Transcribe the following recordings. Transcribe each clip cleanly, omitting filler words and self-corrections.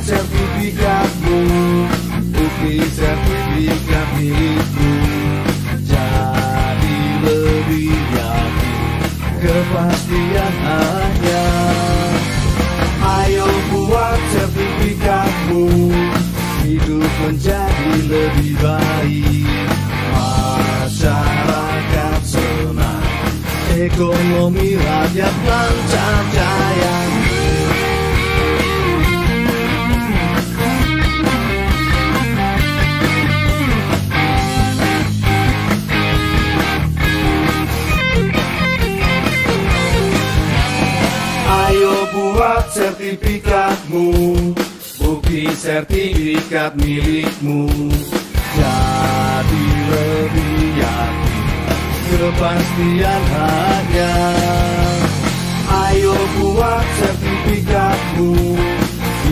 sertifikatmu, bukti sertifikat milikmu. Jadi lebih yakin, kepastian hanya. Ayo buat sertifikatmu, hidup menjadi lebih baik. Masyarakat senang, ekonomi rakyat lancar jaya. Ayo buat sertifikatmu, bukti sertifikat milikmu. Jadi lebih yakin, kepastian hanya. Ayo buat sertifikatmu,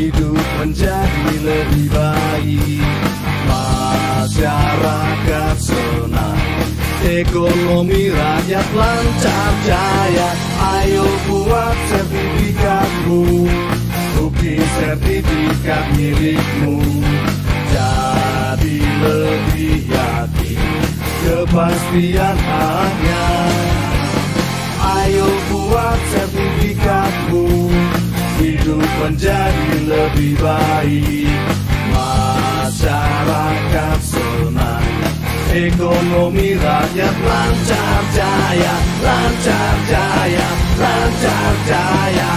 hidup menjadi lebih baik. Masyarakat senang, ekonomi rakyat lancar jaya. Ayo buat sertifikatmu, bukti sertifikat milikmu. Jadi lebih yakin, kepastian hanya. Ayo buat sertifikatmu, hidup menjadi lebih baik. Masyarakat senang, ekonomi rakyat lancar jaya, lancar jaya, lancar jaya.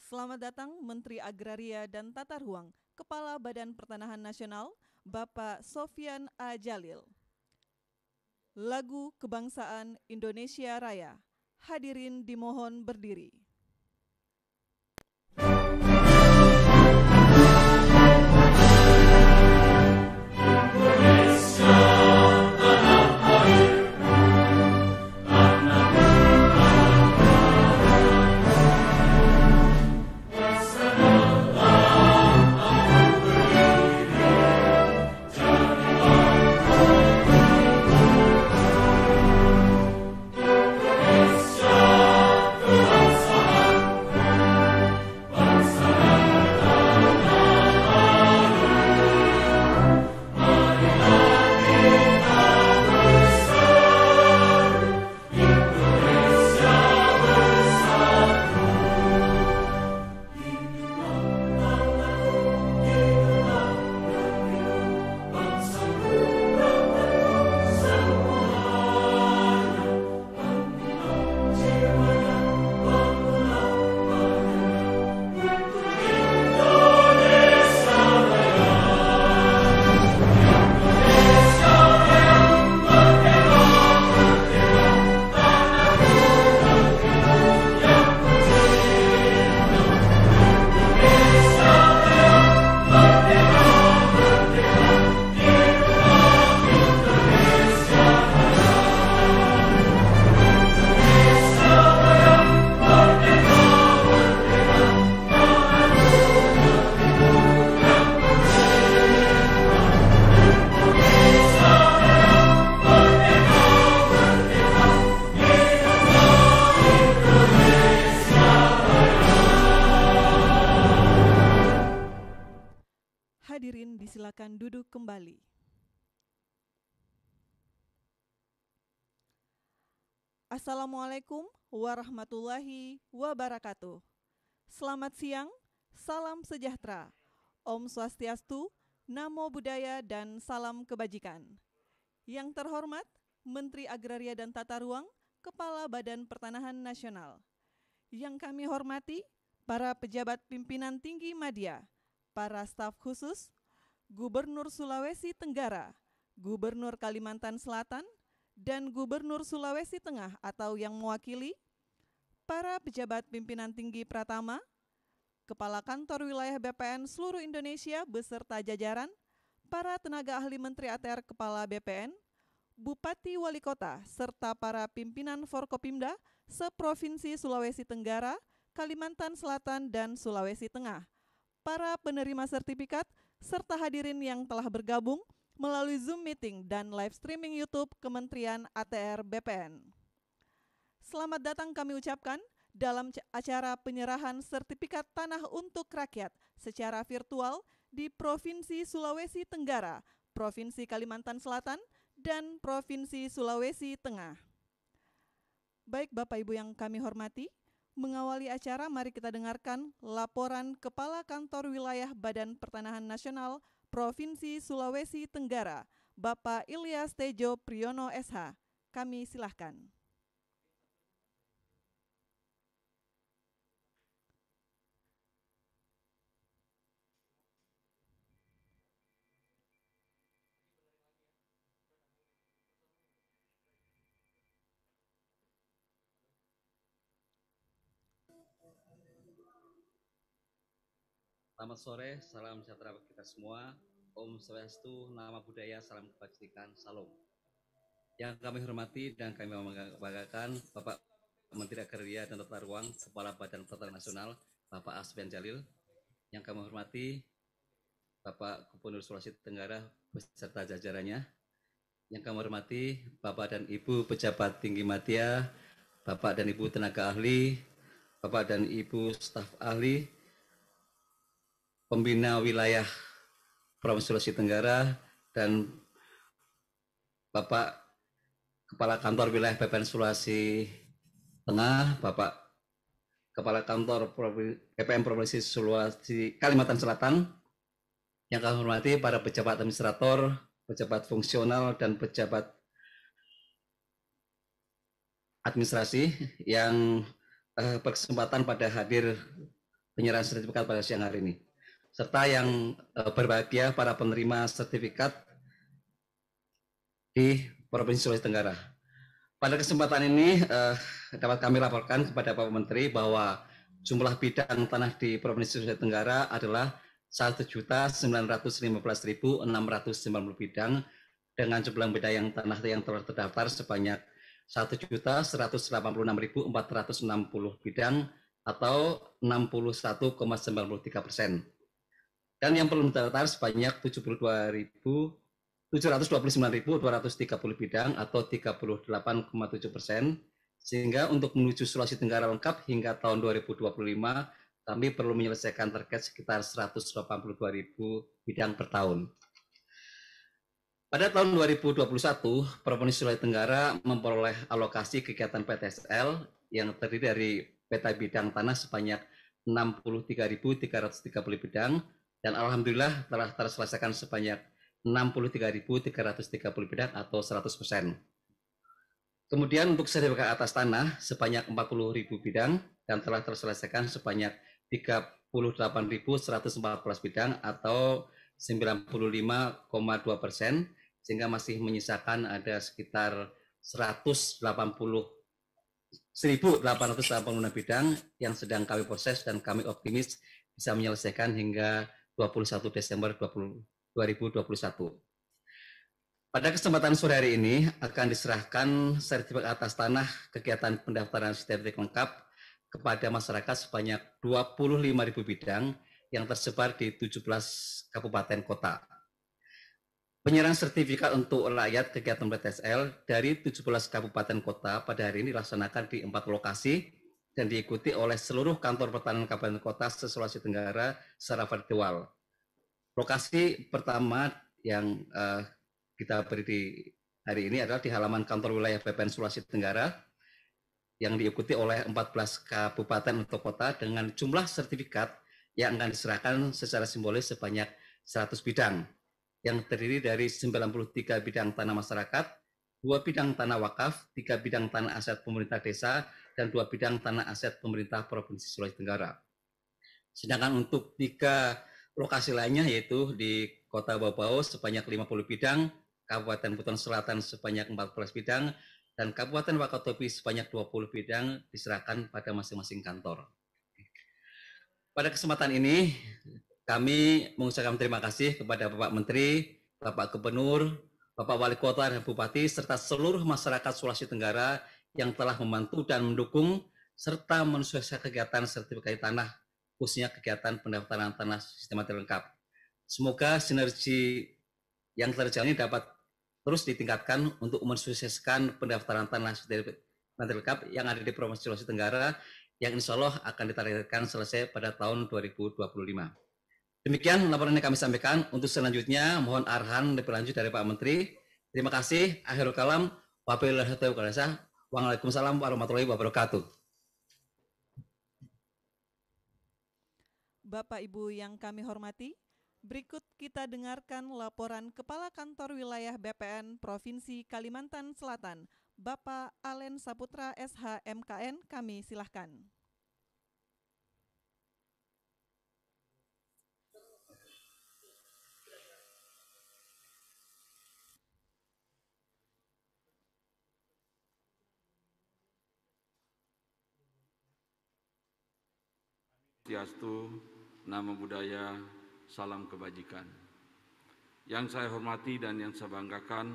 Selamat datang Menteri Agraria dan Tata Ruang, Kepala Badan Pertanahan Nasional, Bapak Sofyan A. Jalil. Lagu Kebangsaan Indonesia Raya. Hadirin dimohon berdiri. Hadirin disilakan duduk kembali. Assalamualaikum warahmatullahi wabarakatuh. Selamat siang, salam sejahtera, Om Swastiastu, Namo Buddhaya, dan salam kebajikan. Yang terhormat Menteri Agraria dan Tata Ruang, Kepala Badan Pertanahan Nasional. Yang kami hormati para pejabat pimpinan tinggi media, para staf khusus, Gubernur Sulawesi Tenggara, Gubernur Kalimantan Selatan, dan Gubernur Sulawesi Tengah atau yang mewakili, para pejabat pimpinan tinggi Pratama, Kepala Kantor Wilayah BPN seluruh Indonesia beserta jajaran, para tenaga ahli Menteri ATR Kepala BPN, Bupati Wali Kota, serta para pimpinan Forkopimda seprovinsi Sulawesi Tenggara, Kalimantan Selatan, dan Sulawesi Tengah, para penerima sertifikat, serta hadirin yang telah bergabung melalui Zoom Meeting dan live streaming YouTube Kementerian ATR BPN. Selamat datang kami ucapkan dalam acara penyerahan sertifikat tanah untuk rakyat secara virtual di Provinsi Sulawesi Tenggara, Provinsi Kalimantan Selatan, dan Provinsi Sulawesi Tengah. Baik Bapak Ibu yang kami hormati, mengawali acara mari kita dengarkan laporan Kepala Kantor Wilayah Badan Pertanahan Nasional Provinsi Sulawesi Tenggara, Bapak Ilyas Tejo Priyono SH. Kami silahkan. Selamat sore, salam sejahtera bagi kita semua. Om Swastiastu, Nama Budaya, Salam Kebajikan, Salam. Yang kami hormati dan kami banggakan Bapak Menteri Agraria dan Tata Ruang, Kepala Badan Pertanahan Nasional, Bapak Asfian Jalil. Yang kami hormati Bapak Gubernur Sulawesi Tenggara beserta jajarannya. Yang kami hormati Bapak dan Ibu Pejabat Tinggi Media, Bapak dan Ibu tenaga ahli, Bapak dan Ibu staf ahli, pembina wilayah Provinsi Sulawesi Tenggara, dan Bapak Kepala Kantor Wilayah BPN Sulawesi Tengah, Bapak Kepala Kantor BPN Provinsi Sulawesi Kalimantan Selatan, yang kami hormati para pejabat administrator, pejabat fungsional, dan pejabat administrasi yang berkesempatan pada hadir penyerahan sertifikat pada siang hari ini, serta yang berbahagia para penerima sertifikat di Provinsi Sulawesi Tenggara. Pada kesempatan ini dapat kami laporkan kepada Bapak Menteri bahwa jumlah bidang tanah di Provinsi Sulawesi Tenggara adalah 1.915.690 bidang dengan jumlah bidang tanah yang telah terdaftar sebanyak 1.186.460 bidang atau 61,93%. Dan yang belum terdaftar sebanyak 729.230 bidang atau 38,7%, sehingga untuk menuju Sulawesi Tenggara lengkap hingga tahun 2025 kami perlu menyelesaikan target sekitar 182.000 bidang per tahun. Pada tahun 2021, Provinsi Sulawesi Tenggara memperoleh alokasi kegiatan PTSL yang terdiri dari peta bidang tanah sebanyak 63.330 bidang, dan alhamdulillah telah terselesaikan sebanyak 63.330 bidang atau 100%. Kemudian untuk sertifikat atas tanah sebanyak 40.000 bidang dan telah terselesaikan sebanyak 38.114 bidang atau 95,2%, sehingga masih menyisakan ada sekitar 1.886 bidang yang sedang kami proses dan kami optimis bisa menyelesaikan hingga 21 Desember 2021. Pada kesempatan sore hari ini akan diserahkan sertifikat atas tanah kegiatan pendaftaran sertifikat lengkap kepada masyarakat sebanyak 25.000 bidang yang tersebar di 17 kabupaten kota. Penyerahan sertifikat untuk rakyat kegiatan PTSL dari 17 kabupaten kota pada hari ini dilaksanakan di 4 lokasi dan diikuti oleh seluruh kantor pertanahan kabupaten kota se-Sulawesi Tenggara secara virtual. Lokasi pertama yang kita beri di hari ini adalah di halaman kantor wilayah BPN Sulawesi Tenggara yang diikuti oleh 14 kabupaten atau kota dengan jumlah sertifikat yang akan diserahkan secara simbolis sebanyak 100 bidang yang terdiri dari 93 bidang tanah masyarakat, 2 bidang tanah wakaf, 3 bidang tanah aset pemerintah desa, dan 2 bidang tanah aset pemerintah Provinsi Sulawesi Tenggara. Sedangkan untuk 3 lokasi lainnya yaitu di Kota Bau-Bau sebanyak 50 bidang, Kabupaten Buton Selatan sebanyak 14 bidang, dan Kabupaten Wakatobi sebanyak 20 bidang diserahkan pada masing-masing kantor. Pada kesempatan ini, kami mengucapkan terima kasih kepada Bapak Menteri, Bapak Gubernur, Bapak Wali Kota dan Bupati, serta seluruh masyarakat Sulawesi Tenggara yang telah membantu dan mendukung serta mensukseskan kegiatan sertifikasi tanah, khususnya kegiatan pendaftaran tanah sistematis lengkap. Semoga sinergi yang terjalin dapat terus ditingkatkan untuk mensukseskan pendaftaran tanah sertifikasi lengkap yang ada di Provinsi Sulawesi Tenggara, yang insya Allah akan ditargetkan selesai pada tahun 2025. Demikian laporan yang kami sampaikan. Untuk selanjutnya, mohon arahan lebih lanjut dari Pak Menteri. Terima kasih. Akhirul kalam. Waalaikumsalam warahmatullahi wabarakatuh. Bapak Ibu yang kami hormati, berikut kita dengarkan laporan Kepala Kantor Wilayah BPN Provinsi Kalimantan Selatan, Bapak Alen Saputra SH MKN. Kami silahkan. Swastiastu, nama budaya, salam kebajikan. Yang saya hormati dan yang saya banggakan,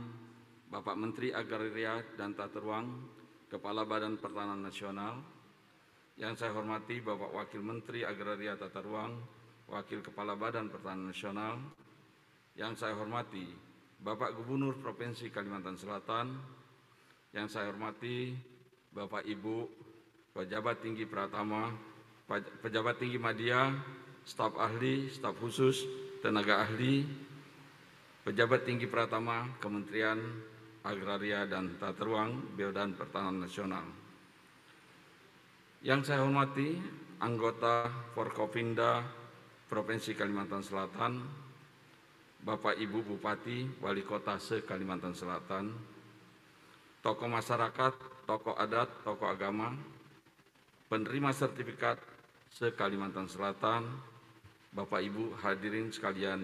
Bapak Menteri Agraria dan Tata Ruang, Kepala Badan Pertanahan Nasional. Yang saya hormati Bapak Wakil Menteri Agraria Tata Ruang, Wakil Kepala Badan Pertanahan Nasional. Yang saya hormati Bapak Gubernur Provinsi Kalimantan Selatan. Yang saya hormati Bapak Ibu Pejabat Tinggi Pratama, Pejabat Tinggi Madya, staf ahli, staf khusus, tenaga ahli, Pejabat Tinggi Pratama Kementerian Agraria dan Tata Ruang, Badan Pertanahan Nasional. Yang saya hormati anggota Forkopimda Provinsi Kalimantan Selatan, Bapak Ibu Bupati, Wali Kota se-Kalimantan Selatan, tokoh masyarakat, tokoh adat, tokoh agama, penerima sertifikat se-Kalimantan Selatan, Bapak Ibu hadirin sekalian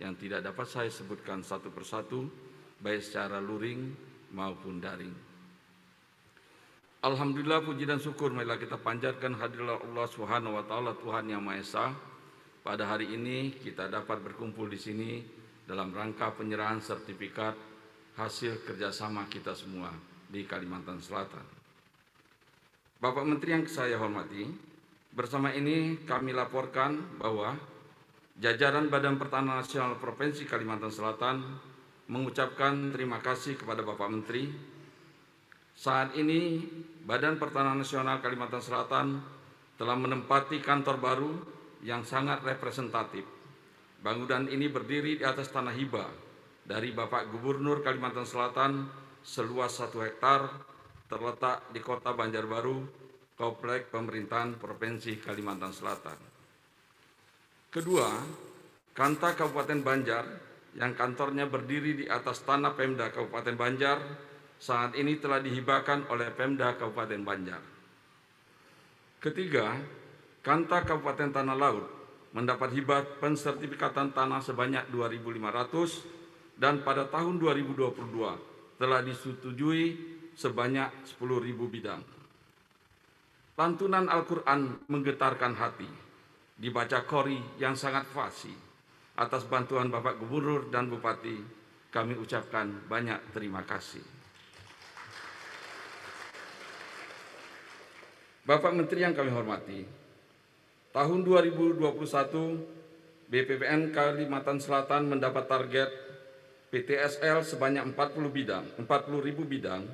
yang tidak dapat saya sebutkan satu persatu, baik secara luring maupun daring. Alhamdulillah, puji dan syukur marilah kita panjatkan hadirat Allah Subhanahu wa taala, Tuhan yang Maha Esa. Pada hari ini kita dapat berkumpul di sini dalam rangka penyerahan sertifikat hasil kerjasama kita semua di Kalimantan Selatan. Bapak Menteri yang saya hormati, bersama ini kami laporkan bahwa jajaran Badan Pertanahan Nasional Provinsi Kalimantan Selatan mengucapkan terima kasih kepada Bapak Menteri. Saat ini Badan Pertanahan Nasional Kalimantan Selatan telah menempati kantor baru yang sangat representatif. Bangunan ini berdiri di atas tanah hibah dari Bapak Gubernur Kalimantan Selatan seluas 1 hektar, terletak di Kota Banjarbaru, Komplek Pemerintahan Provinsi Kalimantan Selatan. Kedua, Kanta Kabupaten Banjar yang kantornya berdiri di atas tanah Pemda Kabupaten Banjar saat ini telah dihibahkan oleh Pemda Kabupaten Banjar. Ketiga, Kanta Kabupaten Tanah Laut mendapat hibah pensertifikatan tanah sebanyak 2.500 dan pada tahun 2022 telah disetujui sebanyak 10.000 bidang. Lantunan Al-Quran menggetarkan hati, dibaca qori yang sangat fasih. Atas bantuan Bapak Gubernur dan Bupati, kami ucapkan banyak terima kasih. Bapak Menteri yang kami hormati, tahun 2021 BPPN Kalimantan Selatan mendapat target PTSL sebanyak 40.000 bidang.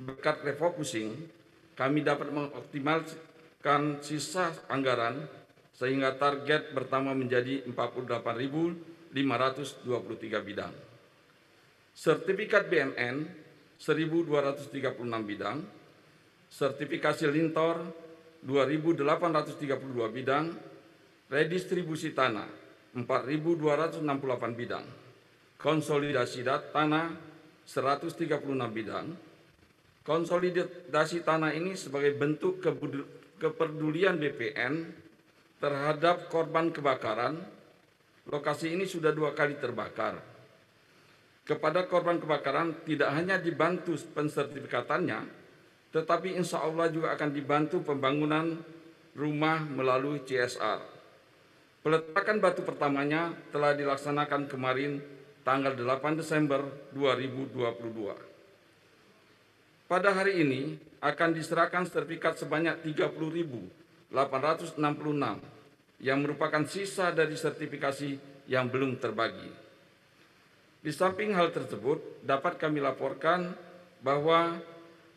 Berkat refocusing, kami dapat mengoptimalkan sisa anggaran sehingga target bertambah menjadi 48.523 bidang. Sertifikat BMN 1.236 bidang, sertifikasi lintor 2.832 bidang, redistribusi tanah 4.268 bidang, konsolidasi tanah 136 bidang. Konsolidasi tanah ini sebagai bentuk kepedulian BPN terhadap korban kebakaran. Lokasi ini sudah 2 kali terbakar. Kepada korban kebakaran tidak hanya dibantu pensertifikatannya, tetapi insya Allah juga akan dibantu pembangunan rumah melalui CSR. Peletakan batu pertamanya telah dilaksanakan kemarin tanggal 8 Desember 2022. Pada hari ini akan diserahkan sertifikat sebanyak 30.866 yang merupakan sisa dari sertifikasi yang belum terbagi. Di samping hal tersebut, dapat kami laporkan bahwa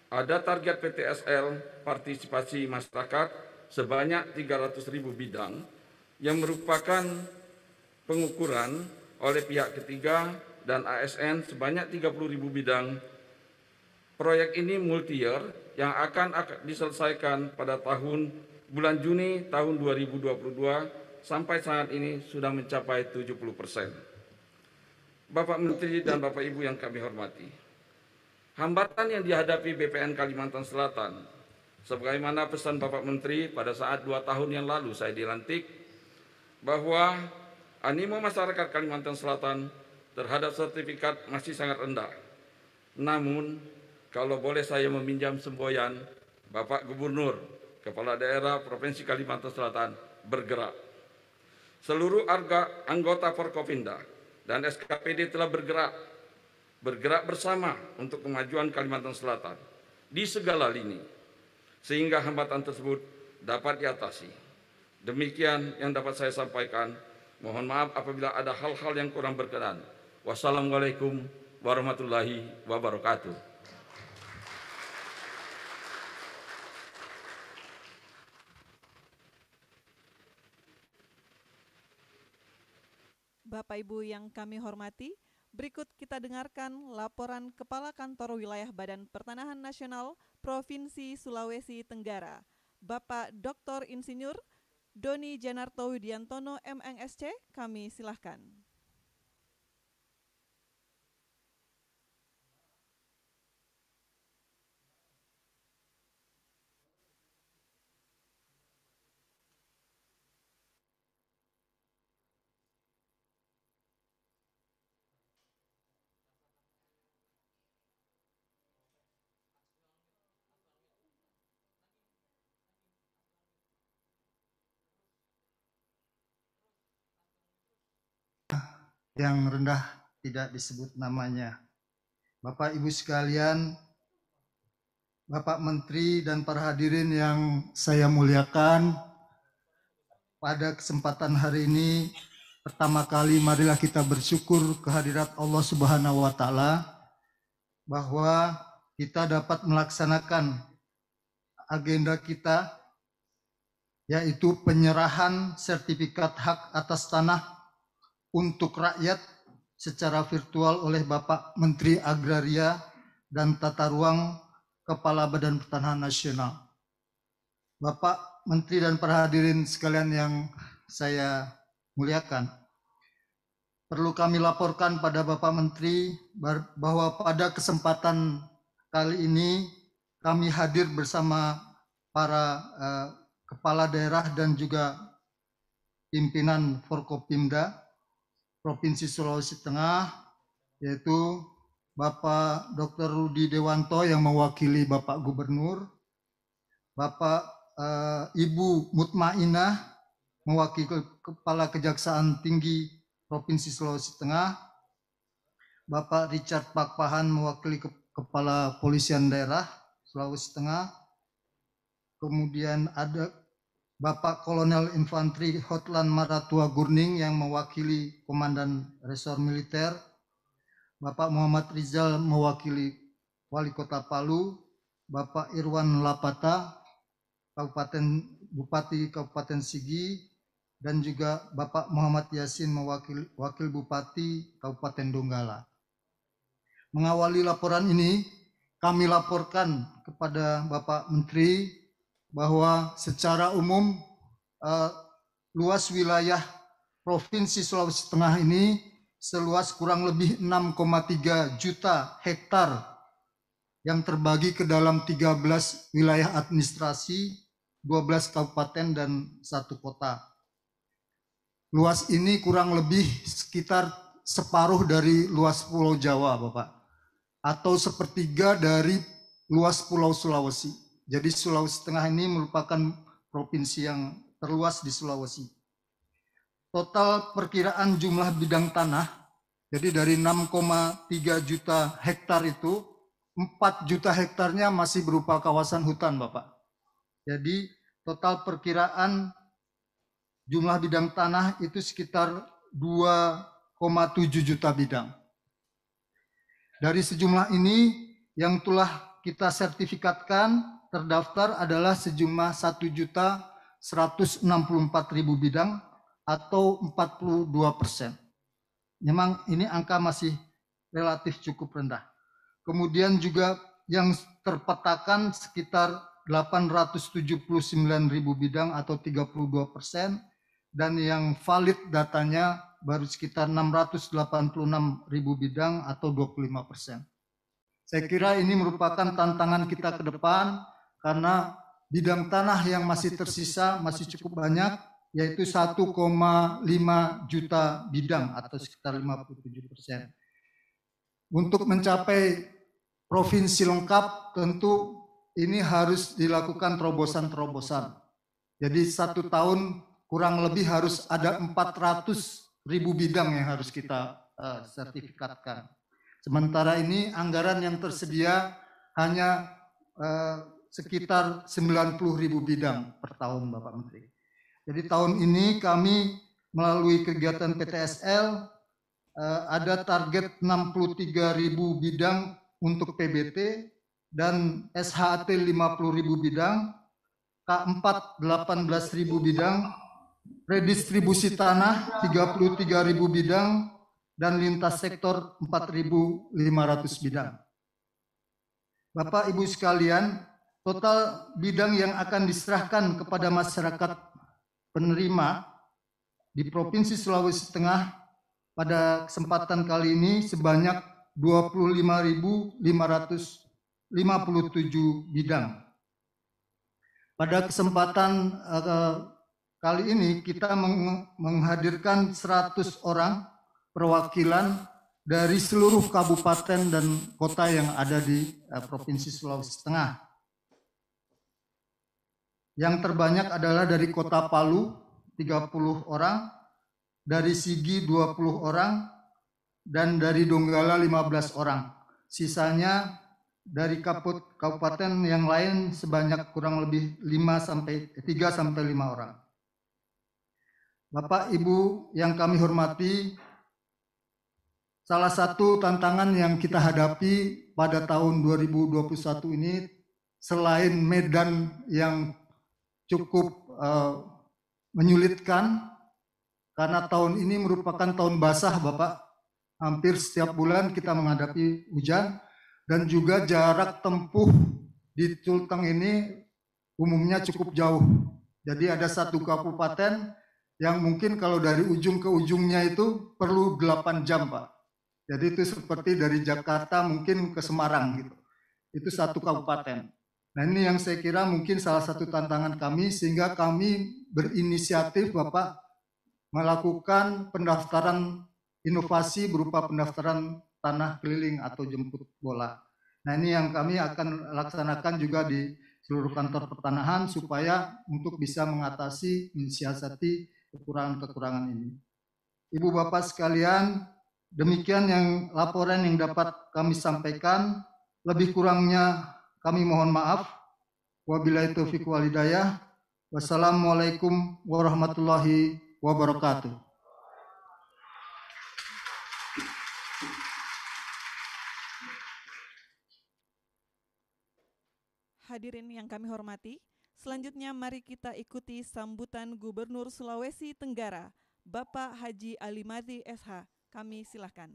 ada target PTSL partisipasi masyarakat sebanyak 300.000 bidang yang merupakan pengukuran oleh pihak ketiga dan ASN sebanyak 30.000 bidang. Proyek ini multi-year yang akan diselesaikan pada bulan Juni tahun 2022 sampai saat ini sudah mencapai 70%. Bapak Menteri dan Bapak Ibu yang kami hormati, hambatan yang dihadapi BPN Kalimantan Selatan, sebagaimana pesan Bapak Menteri pada saat 2 tahun yang lalu saya dilantik, bahwa animo masyarakat Kalimantan Selatan terhadap sertifikat masih sangat rendah. Namun, kalau boleh saya meminjam semboyan Bapak Gubernur, Kepala Daerah Provinsi Kalimantan Selatan bergerak. Seluruh anggota Forkopimda dan SKPD telah bergerak bersama untuk kemajuan Kalimantan Selatan di segala lini, sehingga hambatan tersebut dapat diatasi. Demikian yang dapat saya sampaikan. Mohon maaf apabila ada hal-hal yang kurang berkenan. Wassalamualaikum warahmatullahi wabarakatuh. Bapak Ibu yang kami hormati, berikut kita dengarkan laporan Kepala Kantor Wilayah Badan Pertanahan Nasional Provinsi Sulawesi Tenggara, Bapak Dr. Insinyur Doni Janarto Widiantono MNSC, kami silahkan. Yang rendah tidak disebut namanya. Bapak Ibu sekalian, Bapak Menteri dan para hadirin yang saya muliakan, pada kesempatan hari ini pertama kali marilah kita bersyukur kehadirat Allah Subhanahu wa taala bahwa kita dapat melaksanakan agenda kita, yaitu penyerahan sertifikat hak atas tanah untuk rakyat secara virtual oleh Bapak Menteri Agraria dan Tata Ruang Kepala Badan Pertanahan Nasional. Bapak Menteri dan para hadirin sekalian yang saya muliakan, perlu kami laporkan pada Bapak Menteri bahwa pada kesempatan kali ini kami hadir bersama para kepala daerah dan juga pimpinan Forkopimda Provinsi Sulawesi Tengah, yaitu Bapak Dr. Rudi Dewanto yang mewakili Bapak Gubernur, Bapak Ibu Mutmainah mewakili Kepala Kejaksaan Tinggi Provinsi Sulawesi Tengah, Bapak Richard Pakpahan mewakili Kepala Polisian Daerah Sulawesi Tengah, kemudian ada Bapak Kolonel Infanteri Hotlan Maratua Gurning yang mewakili Komandan Resor Militer, Bapak Muhammad Rizal mewakili Wali Kota Palu, Bapak Irwan Lapata, Bupati Kabupaten Sigi, dan juga Bapak Muhammad Yasin Wakil Bupati Kabupaten Donggala. Mengawali laporan ini, kami laporkan kepada Bapak Menteri bahwa secara umum luas wilayah Provinsi Sulawesi Tengah ini seluas kurang lebih 6,3 juta hektar yang terbagi ke dalam 13 wilayah administrasi, 12 kabupaten dan 1 kota. Luas ini kurang lebih sekitar separuh dari luas Pulau Jawa, Bapak, atau sepertiga dari luas Pulau Sulawesi. Jadi Sulawesi Tengah ini merupakan provinsi yang terluas di Sulawesi. Total perkiraan jumlah bidang tanah, jadi dari 6,3 juta hektar itu, 4 juta hektarnya masih berupa kawasan hutan, Bapak. Jadi total perkiraan jumlah bidang tanah itu sekitar 2,7 juta bidang. Dari sejumlah ini yang telah kita sertifikatkan terdaftar adalah sejumlah 1.164.000 bidang atau 42%. Memang ini angka masih relatif cukup rendah. Kemudian juga yang terpetakan sekitar 879.000 bidang atau 32%, dan yang valid datanya baru sekitar 686.000 bidang atau 25%. Saya kira ini merupakan tantangan kita ke depan karena bidang tanah yang masih tersisa masih cukup banyak, yaitu 1,5 juta bidang atau sekitar 57%. Untuk mencapai provinsi lengkap tentu ini harus dilakukan terobosan-terobosan. Jadi 1 tahun kurang lebih harus ada 400.000 bidang yang harus kita sertifikatkan. Sementara ini anggaran yang tersedia hanya sekitar 90.000 bidang per tahun, Bapak Menteri. Jadi tahun ini kami melalui kegiatan PTSL ada target 63.000 bidang untuk PBT dan SHAT 50.000 bidang, K4 18.000 bidang, redistribusi tanah 33.000 bidang, dan lintas sektor 4.500 bidang. Bapak Ibu sekalian, total bidang yang akan diserahkan kepada masyarakat penerima di Provinsi Sulawesi Tengah pada kesempatan kali ini sebanyak 25.557 bidang. Pada kesempatan kali ini kita menghadirkan 100 orang perwakilan dari seluruh kabupaten dan kota yang ada di Provinsi Sulawesi Tengah. Yang terbanyak adalah dari Kota Palu 30 orang, dari Sigi 20 orang, dan dari Donggala 15 orang. Sisanya dari kabupaten yang lain sebanyak kurang lebih 3 sampai 5 orang. Bapak Ibu yang kami hormati, salah satu tantangan yang kita hadapi pada tahun 2021 ini selain medan yang cukup menyulitkan karena tahun ini merupakan tahun basah, Bapak. Hampir setiap bulan kita menghadapi hujan, dan juga jarak tempuh di Culteng ini umumnya cukup jauh. Jadi ada satu kabupaten yang mungkin kalau dari ujung ke ujungnya itu perlu 8 jam, Pak. Jadi itu seperti dari Jakarta mungkin ke Semarang gitu. Itu satu kabupaten. Nah ini yang saya kira mungkin salah satu tantangan kami, sehingga kami berinisiatif, Bapak, melakukan pendaftaran inovasi berupa pendaftaran tanah keliling atau jemput bola. Nah ini yang kami akan laksanakan juga di seluruh kantor pertanahan supaya untuk bisa mengatasi, mensiasati kekurangan-kekurangan ini. Ibu Bapak sekalian, demikian yang laporan yang dapat kami sampaikan. Lebih kurangnya kami mohon maaf. Wabillahi taufiq wal hidayah. Wassalamualaikum warahmatullahi wabarakatuh. Hadirin yang kami hormati, selanjutnya mari kita ikuti sambutan Gubernur Sulawesi Tenggara, Bapak Haji Alimadi SH. Kami silakan.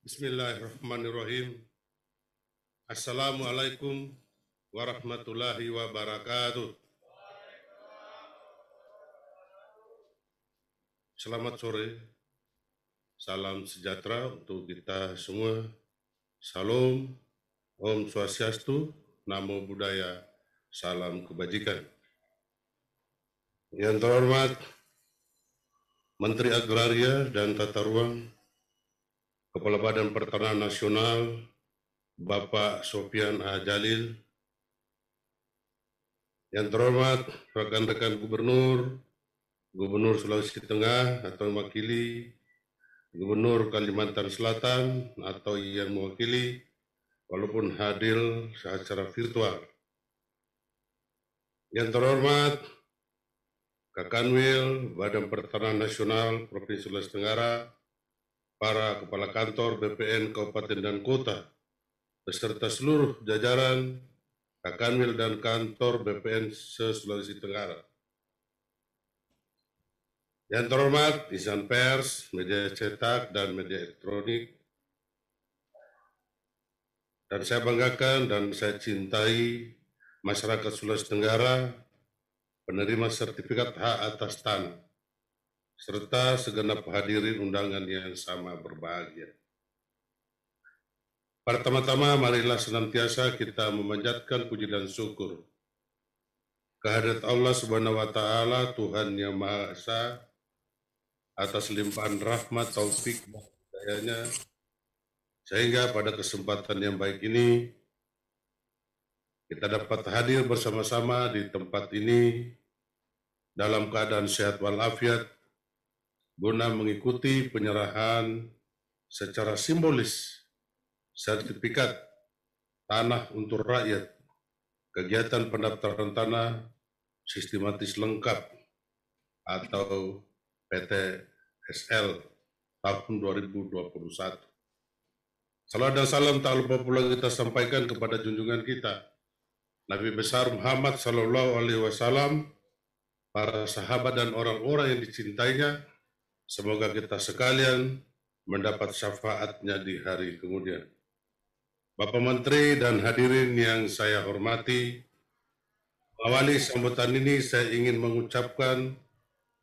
Bismillahirrahmanirrahim. Assalamualaikum warahmatullahi wabarakatuh. Selamat sore. Salam sejahtera untuk kita semua. Salam, Om Swastiastu, Namo Buddhaya, salam kebajikan. Yang terhormat Menteri Agraria dan Tata Ruang, Kepala Badan Pertanahan Nasional, Bapak Sofyan A. Jalil, yang terhormat rekan-rekan Gubernur Sulawesi Tengah atau mewakili, Gubernur Kalimantan Selatan atau yang mewakili, walaupun hadir secara virtual. Yang terhormat Kakanwil Badan Pertanahan Nasional Provinsi Sulawesi Tenggara, para kepala kantor BPN Kabupaten dan Kota, beserta seluruh jajaran Kakanwil dan kantor BPN se-Sulawesi Tenggara. Yang terhormat insan pers, media cetak, dan media elektronik. Dan saya banggakan dan saya cintai masyarakat Sulawesi Tenggara, penerima sertifikat hak atas tanah, serta segenap hadirin undangan yang sama berbahagia. Pertama-tama, marilah senantiasa kita memanjatkan puji dan syukur kehadirat Allah Subhanahu wa Ta'ala, Tuhan yang Maha Esa, atas limpahan rahmat, taufik, dan hidayahnya, sehingga pada kesempatan yang baik ini kita dapat hadir bersama-sama di tempat ini dalam keadaan sehat walafiat, guna mengikuti penyerahan secara simbolis sertifikat tanah untuk rakyat, kegiatan pendaftaran tanah sistematis lengkap atau PTSL tahun 2021. Salam dan salam tak lupa pula kita sampaikan kepada junjungan kita Nabi besar Muhammad Sallallahu Alaihi Wasallam, para sahabat dan orang-orang yang dicintainya. Semoga kita sekalian mendapat syafaatnya di hari kemudian. Bapak Menteri dan hadirin yang saya hormati, awali sambutan ini saya ingin mengucapkan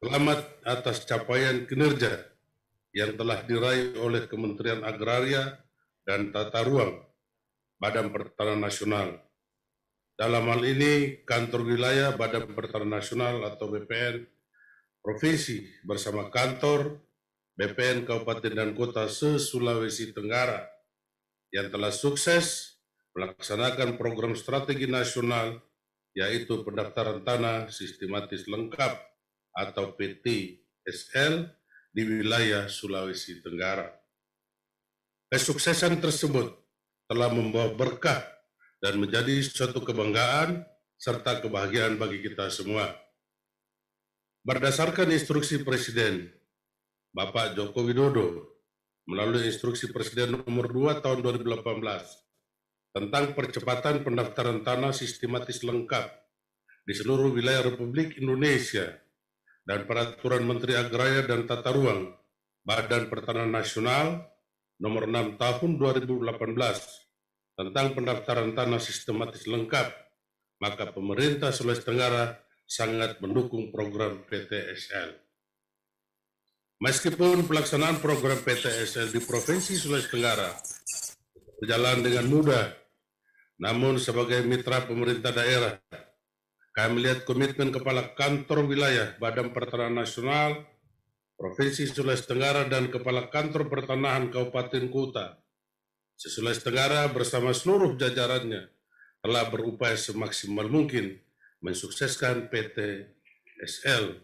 selamat atas capaian kinerja yang telah diraih oleh Kementerian Agraria dan Tata Ruang, Badan Pertanahan Nasional. Dalam hal ini, Kantor Wilayah Badan Pertanahan Nasional atau BPN Provinsi bersama Kantor BPN Kabupaten dan Kota se-Sulawesi Tenggara yang telah sukses melaksanakan program strategi nasional, yaitu pendaftaran tanah sistematis lengkap atau PTSL di wilayah Sulawesi Tenggara. Kesuksesan tersebut telah membawa berkah dan menjadi suatu kebanggaan serta kebahagiaan bagi kita semua. Berdasarkan instruksi Presiden Bapak Joko Widodo melalui instruksi Presiden nomor 2 tahun 2018 tentang percepatan pendaftaran tanah sistematis lengkap di seluruh wilayah Republik Indonesia dan Peraturan Menteri Agraria dan Tata Ruang Badan Pertanahan Nasional nomor 6 tahun 2018 tentang pendaftaran tanah sistematis lengkap, maka pemerintah Sulawesi Tenggara sangat mendukung program PTSL. Meskipun pelaksanaan program PTSL di Provinsi Sulawesi Tenggara berjalan dengan mudah, namun sebagai mitra pemerintah daerah, kami melihat komitmen Kepala Kantor Wilayah Badan Pertanahan Nasional Provinsi Sulawesi Tenggara dan Kepala Kantor Pertanahan Kabupaten Kota Sulawesi Tenggara bersama seluruh jajarannya telah berupaya semaksimal mungkin mensukseskan PTSL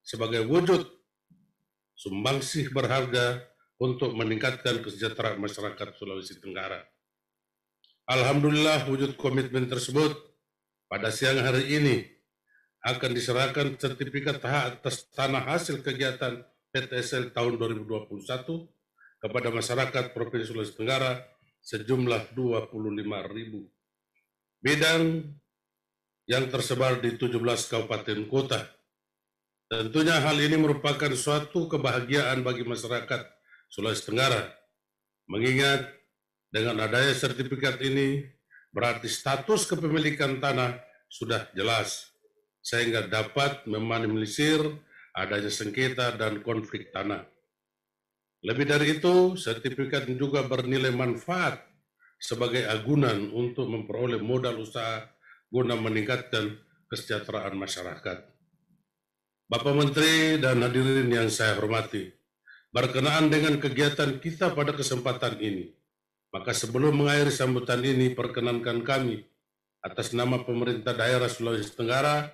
sebagai wujud sumbangsih berharga untuk meningkatkan kesejahteraan masyarakat Sulawesi Tenggara. Alhamdulillah, wujud komitmen tersebut pada siang hari ini akan diserahkan sertifikat hak atas tanah hasil kegiatan PTSL tahun 2021 kepada masyarakat Provinsi Sulawesi Tenggara sejumlah 25.000 bidang yang tersebar di 17 kabupaten kota. Tentunya hal ini merupakan suatu kebahagiaan bagi masyarakat Sulawesi Tenggara Mengingat dengan adanya sertifikat ini, berarti status kepemilikan tanah sudah jelas, sehingga dapat meminimalisir adanya sengketa dan konflik tanah. Lebih dari itu, sertifikat juga bernilai manfaat sebagai agunan untuk memperoleh modal usaha guna meningkatkan kesejahteraan masyarakat. Bapak Menteri dan hadirin yang saya hormati, berkenaan dengan kegiatan kita pada kesempatan ini, maka sebelum mengakhiri sambutan ini, perkenankan kami atas nama pemerintah daerah Sulawesi Tenggara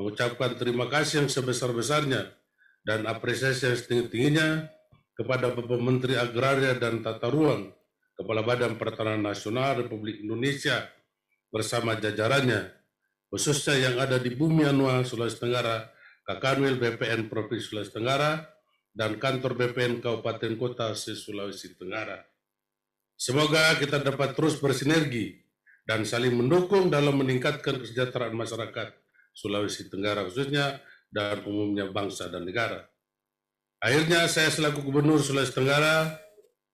mengucapkan terima kasih yang sebesar-besarnya dan apresiasi yang setinggi-tingginya kepada Bapak Menteri Agraria dan Tata Ruang, Kepala Badan Pertanahan Nasional Republik Indonesia bersama jajarannya, khususnya yang ada di Bumi Anua, Sulawesi Tenggara, Kakanwil BPN Provinsi Sulawesi Tenggara, dan kantor BPN Kabupaten Kota se-Sulawesi Tenggara. Semoga kita dapat terus bersinergi dan saling mendukung dalam meningkatkan kesejahteraan masyarakat Sulawesi Tenggara khususnya dan umumnya bangsa dan negara. Akhirnya saya selaku Gubernur Sulawesi Tenggara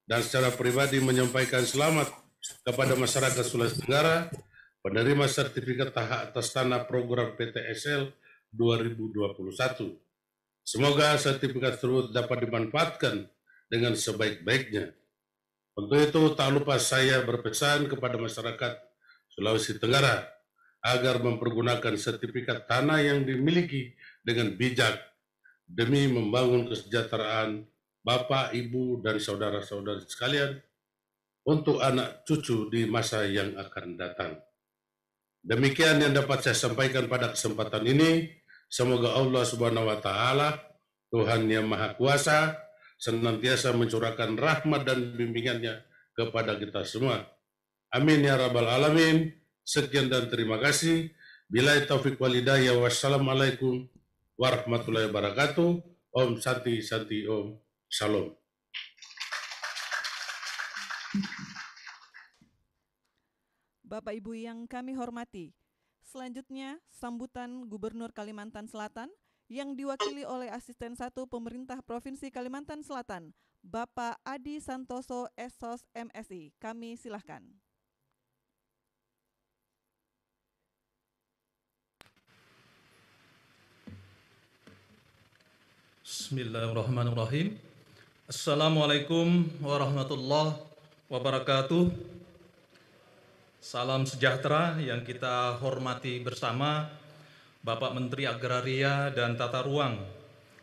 dan secara pribadi menyampaikan selamat kepada masyarakat Sulawesi Tenggara penerima sertifikat hak atas tanah program PTSL 2021. Semoga sertifikat tersebut dapat dimanfaatkan dengan sebaik-baiknya. Untuk itu tak lupa saya berpesan kepada masyarakat Sulawesi Tenggara agar mempergunakan sertifikat tanah yang dimiliki dengan bijak demi membangun kesejahteraan Bapak, Ibu, dan saudara-saudari sekalian untuk anak cucu di masa yang akan datang. Demikian yang dapat saya sampaikan pada kesempatan ini. Semoga Allah Subhanahu wa Ta'ala, Tuhan yang Maha Kuasa, senantiasa mencurahkan rahmat dan bimbingannya kepada kita semua. Amin ya rabbal alamin. Sekian dan terima kasih. Billahi taufiq wal hidayah. Wassalamualaikum warahmatullahi wabarakatuh. Om Santi Santi Om. Shalom. Bapak Ibu yang kami hormati, selanjutnya sambutan Gubernur Kalimantan Selatan yang diwakili oleh Asisten 1 Pemerintah Provinsi Kalimantan Selatan, Bapak Adi Santoso SOS MSI. Kami silahkan. Bismillahirrahmanirrahim. Assalamualaikum warahmatullahi wabarakatuh. Salam sejahtera yang kita hormati bersama Bapak Menteri Agraria dan Tata Ruang,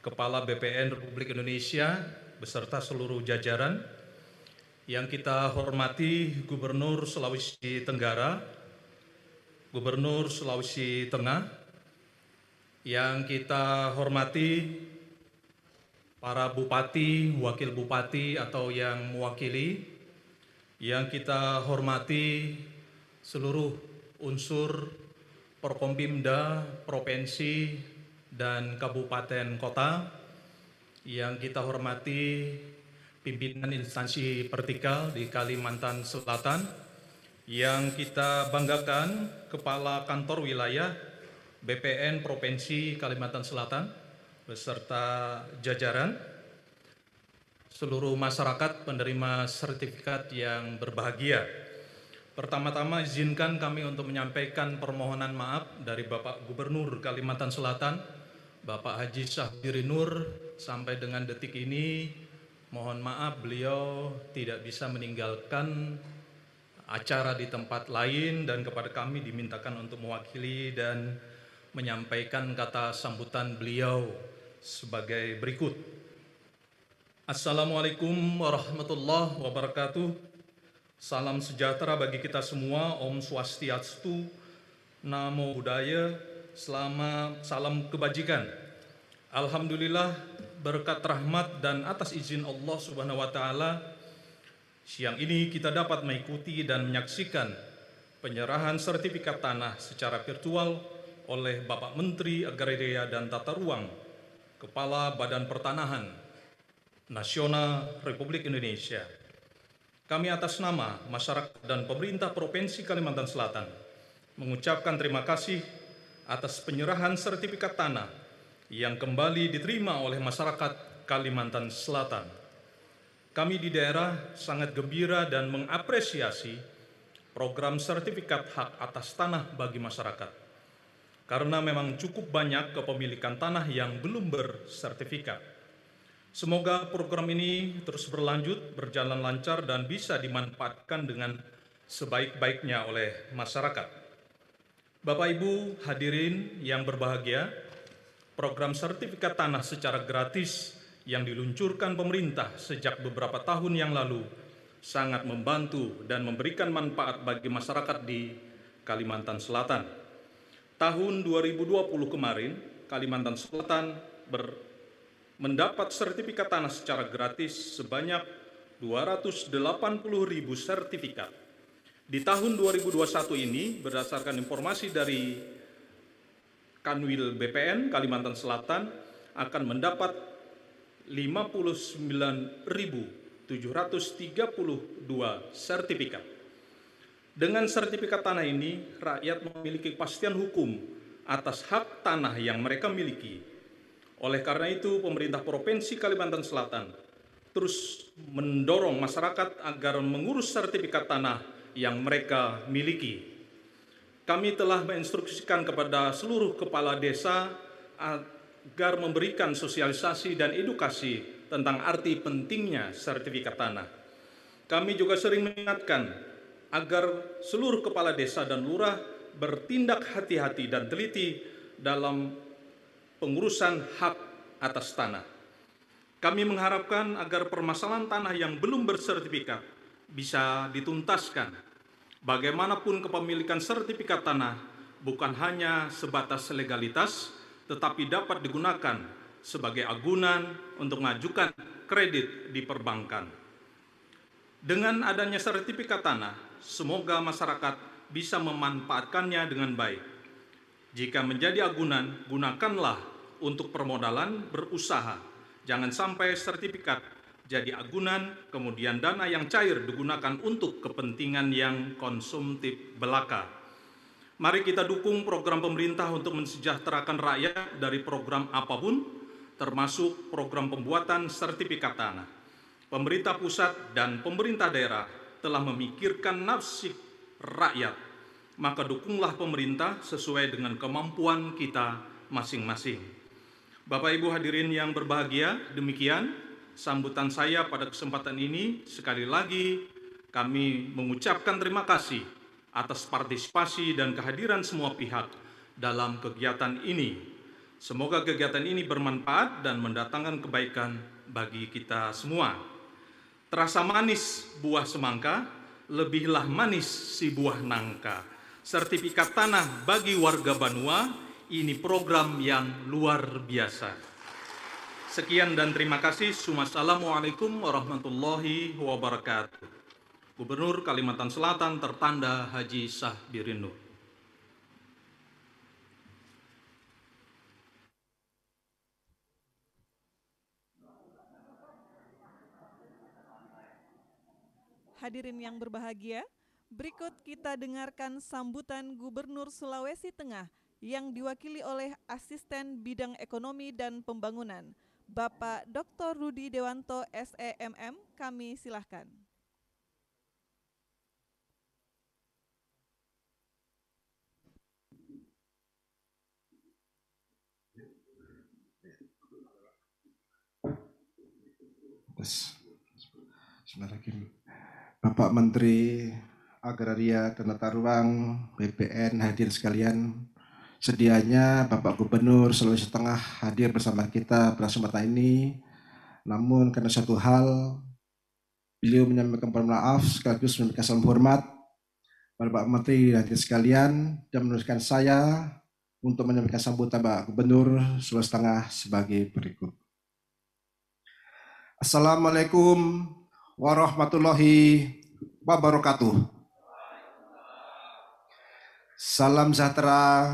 Kepala BPN Republik Indonesia beserta seluruh jajaran, yang kita hormati Gubernur Sulawesi Tenggara, Gubernur Sulawesi Tengah, yang kita hormati para bupati, wakil bupati atau yang mewakili, yang kita hormati seluruh unsur Porkompimda, provinsi, dan kabupaten kota, yang kita hormati pimpinan instansi vertikal di Kalimantan Selatan, yang kita banggakan Kepala Kantor Wilayah BPN Provinsi Kalimantan Selatan beserta jajaran, seluruh masyarakat penerima sertifikat yang berbahagia. Pertama-tama izinkan kami untuk menyampaikan permohonan maaf dari Bapak Gubernur Kalimantan Selatan, Bapak Haji Syahbiri Nur. Sampai dengan detik ini, mohon maaf beliau tidak bisa meninggalkan acara di tempat lain dan kepada kami dimintakan untuk mewakili dan menyampaikan kata sambutan beliau sebagai berikut. Assalamualaikum warahmatullahi wabarakatuh. Salam sejahtera bagi kita semua. Om Swastiastu, Namo Buddhaya, salam kebajikan. Alhamdulillah, berkat rahmat dan atas izin Allah Subhanahu wa Ta'ala, siang ini kita dapat mengikuti dan menyaksikan penyerahan sertifikat tanah secara virtual oleh Bapak Menteri Agraria dan Tata Ruang, Kepala Badan Pertanahan Nasional Republik Indonesia. Kami atas nama masyarakat dan pemerintah Provinsi Kalimantan Selatan mengucapkan terima kasih atas penyerahan sertifikat tanah yang kembali diterima oleh masyarakat Kalimantan Selatan. kami di daerah sangat gembira dan mengapresiasi program sertifikat hak atas tanah bagi masyarakat, karena memang cukup banyak kepemilikan tanah yang belum bersertifikat. Semoga program ini terus berlanjut, berjalan lancar, dan bisa dimanfaatkan dengan sebaik-baiknya oleh masyarakat. Bapak Ibu hadirin yang berbahagia, program sertifikat tanah secara gratis yang diluncurkan pemerintah sejak beberapa tahun yang lalu sangat membantu dan memberikan manfaat bagi masyarakat di Kalimantan Selatan. Tahun 2020 kemarin, Kalimantan Selatan mendapat sertifikat tanah secara gratis sebanyak 280.000 sertifikat. Di tahun 2021 ini, berdasarkan informasi dari Kanwil BPN Kalimantan Selatan, akan mendapat 59.732 sertifikat. Dengan sertifikat tanah ini, rakyat memiliki kepastian hukum atas hak tanah yang mereka miliki. Oleh karena itu, pemerintah Provinsi Kalimantan Selatan terus mendorong masyarakat agar mengurus sertifikat tanah yang mereka miliki. Kami telah menginstruksikan kepada seluruh kepala desa agar memberikan sosialisasi dan edukasi tentang arti pentingnya sertifikat tanah. Kami juga sering mengingatkan agar seluruh kepala desa dan lurah bertindak hati-hati dan teliti dalam pengurusan hak atas tanah. Kami mengharapkan agar permasalahan tanah yang belum bersertifikat bisa dituntaskan. Bagaimanapun kepemilikan sertifikat tanah bukan hanya sebatas legalitas, tetapi dapat digunakan sebagai agunan untuk mengajukan kredit di perbankan. Dengan adanya sertifikat tanah, semoga masyarakat bisa memanfaatkannya dengan baik. Jika menjadi agunan, gunakanlah untuk permodalan berusaha. Jangan sampai sertifikat jadi agunan, kemudian dana yang cair digunakan untuk kepentingan yang konsumtif belaka. Mari kita dukung program pemerintah untuk mensejahterakan rakyat dari program apapun, termasuk program pembuatan sertifikat tanah. Pemerintah pusat dan pemerintah daerah telah memikirkan nasib rakyat, maka dukunglah pemerintah sesuai dengan kemampuan kita masing-masing. Bapak Ibu hadirin yang berbahagia, demikian sambutan saya pada kesempatan ini. Sekali lagi kami mengucapkan terima kasih atas partisipasi dan kehadiran semua pihak dalam kegiatan ini. Semoga kegiatan ini bermanfaat dan mendatangkan kebaikan bagi kita semua. Terasa manis buah semangka, lebihlah manis si buah nangka. Sertifikat tanah bagi warga Banua, ini program yang luar biasa. Sekian dan terima kasih. Assalamualaikum warahmatullahi wabarakatuh. Gubernur Kalimantan Selatan tertanda Haji Sahbirin Nur. Hadirin yang berbahagia, berikut kita dengarkan sambutan Gubernur Sulawesi Tengah yang diwakili oleh Asisten Bidang Ekonomi dan Pembangunan, Bapak Dr. Rudi Dewanto, SEMM. Kami silahkan. Bismillahirrahmanirrahim. Bapak Menteri Agraria dan Tata Ruang BPN, hadirin sekalian, sedianya Bapak Gubernur Sulawesi Tengah hadir bersama kita pada kesempatan ini. Namun karena satu hal, beliau menyampaikan maaf sekaligus menyampaikan salam hormat pada Bapak Menteri dan hadirin sekalian dan meneruskan saya untuk menyampaikan sambutan Bapak Gubernur Sulawesi Tengah sebagai berikut. Assalamualaikum warahmatullahi wabarakatuh. Salam sejahtera,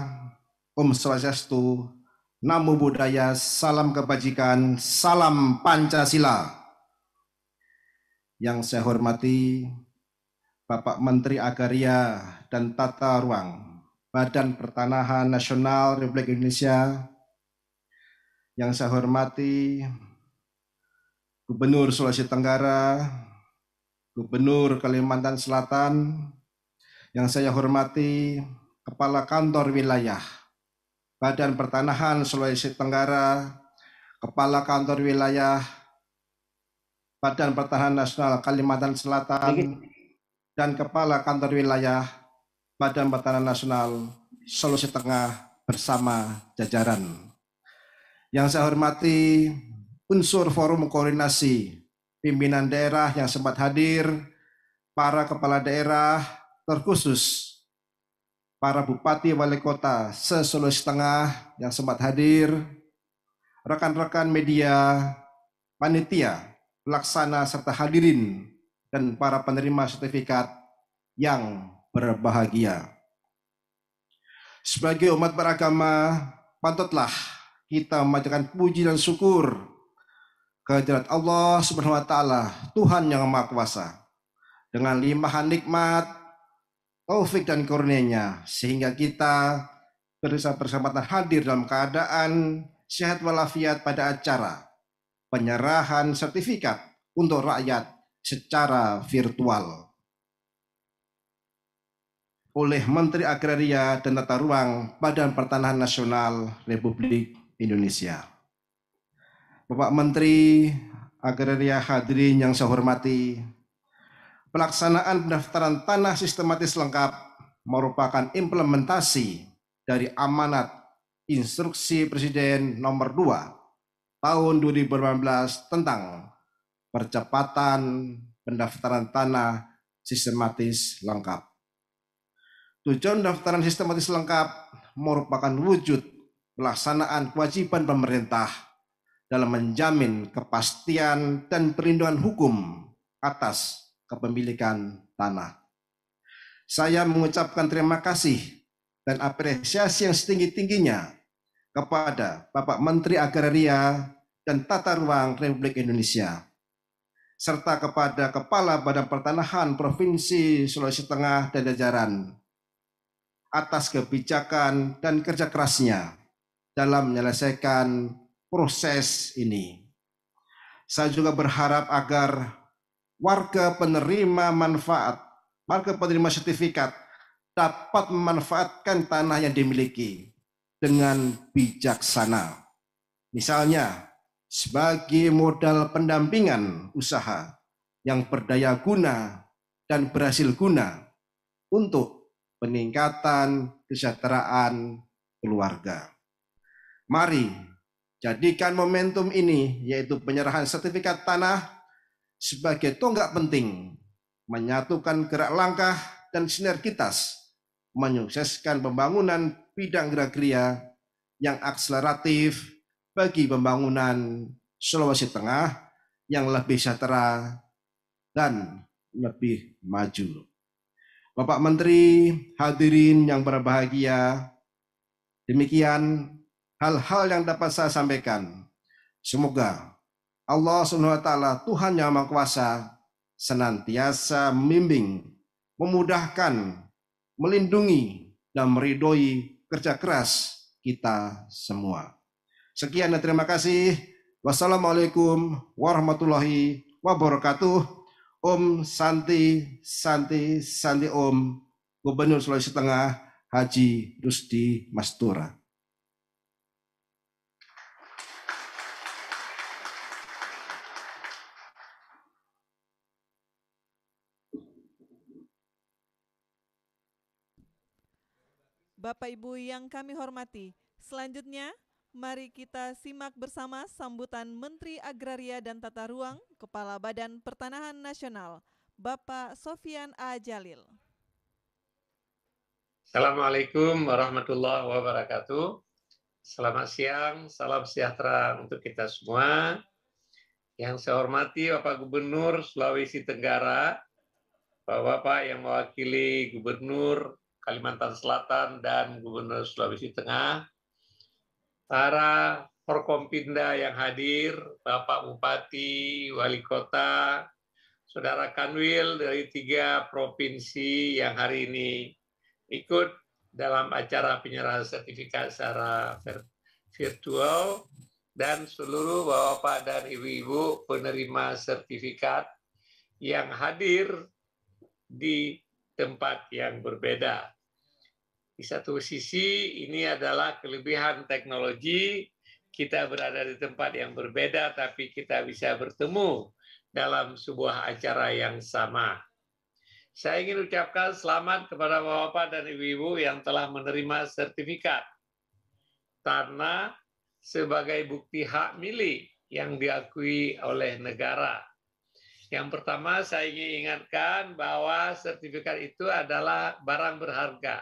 Om Swastiastu, Namo Buddhaya, salam kebajikan, salam Pancasila. Yang saya hormati Bapak Menteri Agraria dan Tata Ruang, Badan Pertanahan Nasional Republik Indonesia. Yang saya hormati Gubernur Sulawesi Tenggara, Gubernur Kalimantan Selatan, yang saya hormati Kepala Kantor Wilayah Badan Pertanahan Sulawesi Tenggara, Kepala Kantor Wilayah Badan Pertahanan Nasional Kalimantan Selatan, dan Kepala Kantor Wilayah Badan Pertahanan Nasional Sulawesi Tengah bersama jajaran. Yang saya hormati unsur forum koordinasi pimpinan daerah yang sempat hadir, para kepala daerah, terkhusus para bupati wali kota se-Sulawesi Tengah yang sempat hadir, rekan-rekan media, panitia, pelaksana serta hadirin, dan para penerima sertifikat yang berbahagia. Sebagai umat beragama, patutlah kita memanjatkan puji dan syukur kehadirat Allah Subhanahu wa Ta'ala, Tuhan yang Maha Kuasa, dengan limpahan nikmat, taufik dan karunia-Nya, sehingga kita bisa bersempatan hadir dalam keadaan sehat walafiat pada acara penyerahan sertifikat untuk rakyat secara virtual oleh Menteri Agraria dan Tata Ruang Badan Pertanahan Nasional Republik Indonesia. Bapak Menteri Agraria hadirin yang saya hormati, pelaksanaan pendaftaran tanah sistematis lengkap merupakan implementasi dari amanat Instruksi Presiden Nomor 2 Tahun 2018 tentang percepatan pendaftaran tanah sistematis lengkap. Tujuan pendaftaran sistematis lengkap merupakan wujud pelaksanaan kewajiban pemerintah dalam menjamin kepastian dan perlindungan hukum atas kepemilikan tanah. Saya mengucapkan terima kasih dan apresiasi yang setinggi-tingginya kepada Bapak Menteri Agraria dan Tata Ruang Republik Indonesia, serta kepada Kepala Badan Pertanahan Provinsi Sulawesi Tengah dan jajaran atas kebijakan dan kerja kerasnya dalam menyelesaikan proses ini. Saya juga berharap agar warga penerima manfaat, warga penerima sertifikat dapat memanfaatkan tanah yang dimiliki dengan bijaksana. Misalnya, sebagai modal pendampingan usaha yang berdaya guna dan berhasil guna untuk peningkatan kesejahteraan keluarga. Mari jadikan momentum ini, yaitu penyerahan sertifikat tanah, sebagai tonggak penting menyatukan gerak langkah dan sinergitas menyukseskan pembangunan bidang agraria yang akseleratif bagi pembangunan Sulawesi Tengah yang lebih sejahtera dan lebih maju. Bapak Menteri, hadirin yang berbahagia, demikian hal-hal yang dapat saya sampaikan. Semoga Allah SWT, Tuhan yang Maha Kuasa, senantiasa membimbing, memudahkan, melindungi, dan meridhoi kerja keras kita semua. Sekian dan terima kasih. Wassalamualaikum warahmatullahi wabarakatuh. Om Santi Santi Santi Om, Gubernur Sulawesi Tengah Haji Rusdi Mastura. Bapak Ibu yang kami hormati, selanjutnya mari kita simak bersama sambutan Menteri Agraria dan Tata Ruang, Kepala Badan Pertanahan Nasional, Bapak Sofyan A. Jalil. Assalamualaikum warahmatullahi wabarakatuh. Selamat siang, salam sejahtera untuk kita semua. Yang saya hormati Bapak Gubernur Sulawesi Tenggara, Bapak-Bapak yang mewakili Gubernur Kalimantan Selatan dan Gubernur Sulawesi Tengah, para Forkompimda yang hadir, Bapak Bupati, Wali Kota, Saudara Kanwil dari 3 provinsi yang hari ini ikut dalam acara penyerahan sertifikat secara virtual, dan seluruh Bapak-Bapak dan Ibu-Ibu penerima sertifikat yang hadir di tempat yang berbeda. Di satu sisi ini adalah kelebihan teknologi, kita berada di tempat yang berbeda tapi kita bisa bertemu dalam sebuah acara yang sama. Saya ingin ucapkan selamat kepada Bapak-Bapak dan Ibu-Ibu yang telah menerima sertifikat tanah sebagai bukti hak milik yang diakui oleh negara. Yang pertama, saya ingin ingatkan bahwa sertifikat itu adalah barang berharga,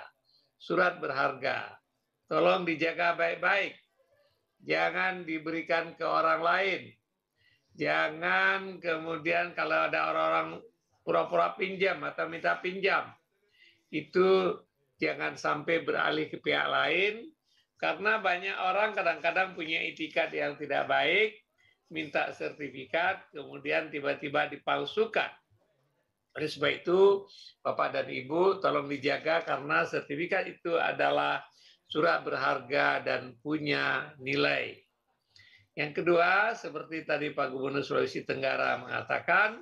surat berharga. Tolong dijaga baik-baik. Jangan diberikan ke orang lain. Jangan kemudian kalau ada orang-orang pura-pura pinjam atau minta pinjam, itu jangan sampai beralih ke pihak lain, karena banyak orang kadang-kadang punya itikat yang tidak baik, minta sertifikat, kemudian tiba-tiba dipalsukan. Oleh sebab itu, Bapak dan Ibu, tolong dijaga karena sertifikat itu adalah surat berharga dan punya nilai. Yang kedua, seperti tadi Pak Gubernur Sulawesi Tenggara mengatakan,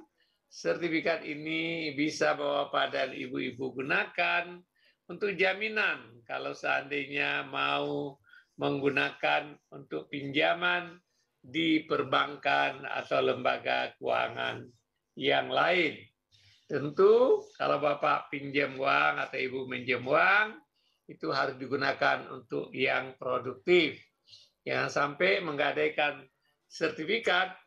sertifikat ini bisa Bapak dan Ibu-Ibu gunakan untuk jaminan kalau seandainya mau menggunakan untuk pinjaman di perbankan atau lembaga keuangan yang lain. Tentu kalau Bapak pinjam uang atau Ibu minjam uang, itu harus digunakan untuk yang produktif. Jangan sampai menggadaikan sertifikat,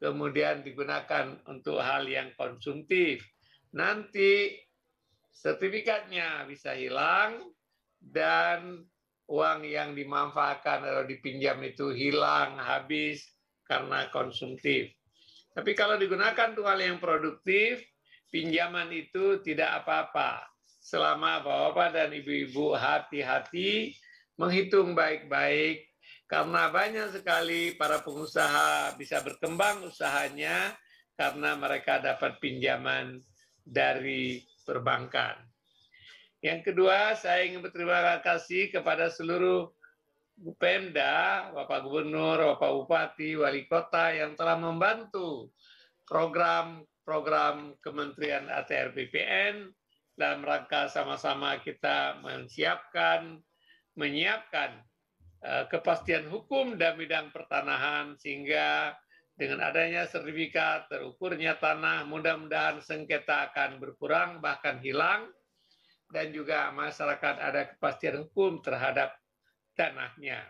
kemudian digunakan untuk hal yang konsumtif. Nanti sertifikatnya bisa hilang dan uang yang dimanfaatkan atau dipinjam itu hilang, habis karena konsumtif. Tapi kalau digunakan untuk hal yang produktif, pinjaman itu tidak apa-apa. Selama Bapak dan Ibu-Ibu hati-hati, menghitung baik-baik, karena banyak sekali para pengusaha bisa berkembang usahanya karena mereka dapat pinjaman dari perbankan. Yang kedua, saya ingin berterima kasih kepada seluruh Pemda, Bapak Gubernur, Bapak Bupati, Wali Kota yang telah membantu program Kementerian ATR BPN dalam rangka sama-sama kita menyiapkan kepastian hukum dalam bidang pertanahan sehingga dengan adanya sertifikat terukurnya tanah, mudah-mudahan sengketa akan berkurang bahkan hilang dan juga masyarakat ada kepastian hukum terhadap tanahnya.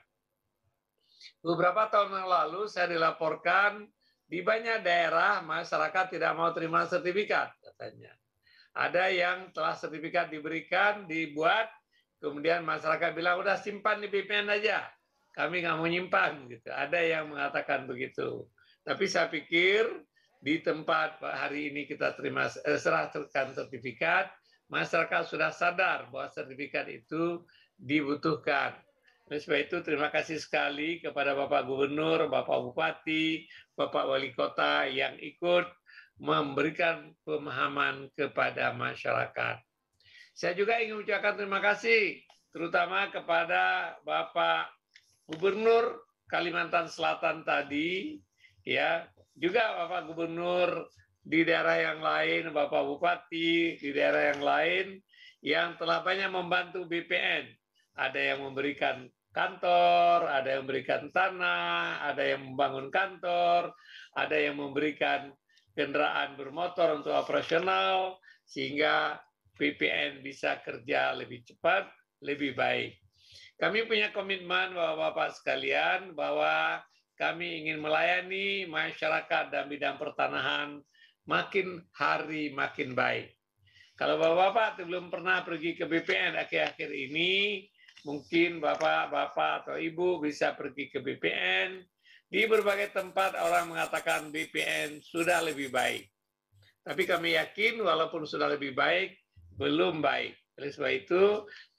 Beberapa tahun yang lalu saya dilaporkan di banyak daerah masyarakat tidak mau terima sertifikat katanya. Ada yang telah sertifikat diberikan, dibuat, kemudian masyarakat bilang, udah simpan di BPN aja, kami nggak mau nyimpan. Gitu. Ada yang mengatakan begitu. Tapi saya pikir di tempat hari ini kita serahkan sertifikat, masyarakat sudah sadar bahwa sertifikat itu dibutuhkan. Oleh sebab itu terima kasih sekali kepada Bapak Gubernur, Bapak Bupati, Bapak Wali Kota yang ikut memberikan pemahaman kepada masyarakat. Saya juga ingin mengucapkan terima kasih terutama kepada Bapak Gubernur Kalimantan Selatan tadi, ya, juga Bapak Gubernur di daerah yang lain, Bapak Bupati di daerah yang lain yang telah banyak membantu BPN. Ada yang memberikan kantor, ada yang memberikan tanah, ada yang membangun kantor, ada yang memberikan kendaraan bermotor untuk operasional, sehingga BPN bisa kerja lebih cepat, lebih baik. Kami punya komitmen Bapak-Bapak sekalian bahwa kami ingin melayani masyarakat dalam bidang pertanahan makin hari makin baik. Kalau Bapak-Bapak belum pernah pergi ke BPN akhir-akhir ini, mungkin Bapak-Bapak atau Ibu bisa pergi ke BPN. Di berbagai tempat orang mengatakan BPN sudah lebih baik. Tapi kami yakin walaupun sudah lebih baik, belum baik. Oleh sebab itu,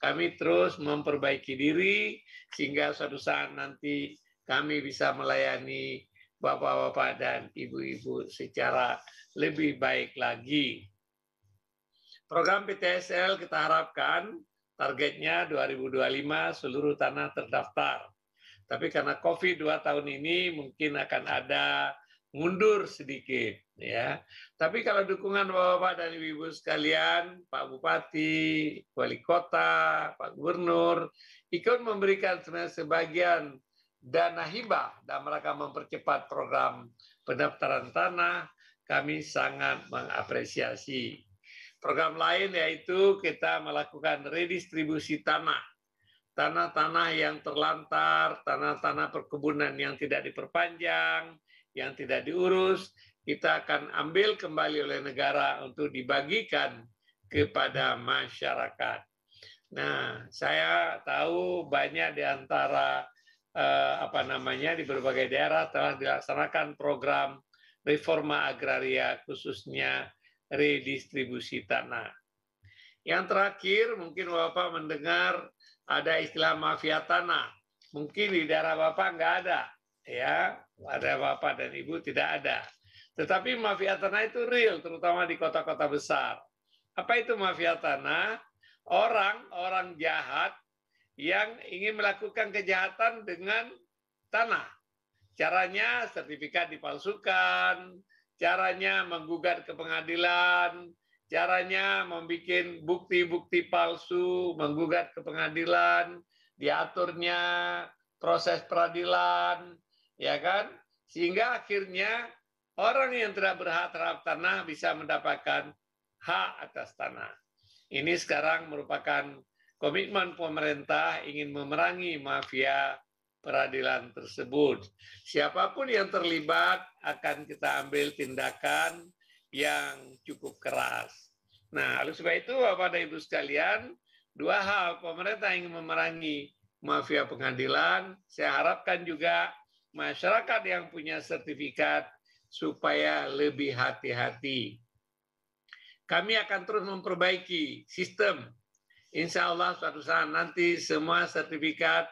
kami terus memperbaiki diri sehingga suatu saat nanti kami bisa melayani Bapak-Bapak dan Ibu-Ibu secara lebih baik lagi. Program PTSL kita harapkan targetnya 2025 seluruh tanah terdaftar. Tapi karena COVID 2 tahun ini mungkin akan ada mundur sedikit ya. Tapi kalau dukungan Bapak-bapak dan Ibu-ibu sekalian, Pak Bupati, Wali Kota, Pak Gubernur ikut memberikan sebagian dana hibah dan mereka mempercepat program pendaftaran tanah, kami sangat mengapresiasi. Program lain yaitu kita melakukan redistribusi tanah. Tanah-tanah yang terlantar, tanah-tanah perkebunan yang tidak diperpanjang, yang tidak diurus, kita akan ambil kembali oleh negara untuk dibagikan kepada masyarakat. Nah, saya tahu banyak di antara di berbagai daerah telah dilaksanakan program reforma agraria, khususnya redistribusi tanah. Yang terakhir, mungkin Bapak mendengar ada istilah mafia tanah. Mungkin di daerah Bapak nggak ada, ya, ada Bapak dan Ibu tidak ada. Tetapi mafia tanah itu real, terutama di kota-kota besar. Apa itu mafia tanah? Orang jahat yang ingin melakukan kejahatan dengan tanah. Caranya sertifikat dipalsukan, caranya menggugat ke pengadilan, caranya membuat bukti-bukti palsu, menggugat ke pengadilan, diaturnya proses peradilan, ya kan? Sehingga akhirnya orang yang tidak berhak terhadap tanah bisa mendapatkan hak atas tanah. Ini sekarang merupakan komitmen pemerintah ingin memerangi mafia peradilan tersebut. Siapapun yang terlibat akan kita ambil tindakan yang cukup keras. Nah, oleh sebab itu Bapak dan Ibu sekalian, dua hal, pemerintah ingin memerangi mafia pengadilan, saya harapkan juga masyarakat yang punya sertifikat supaya lebih hati-hati. Kami akan terus memperbaiki sistem. Insya Allah suatu saat nanti semua sertifikat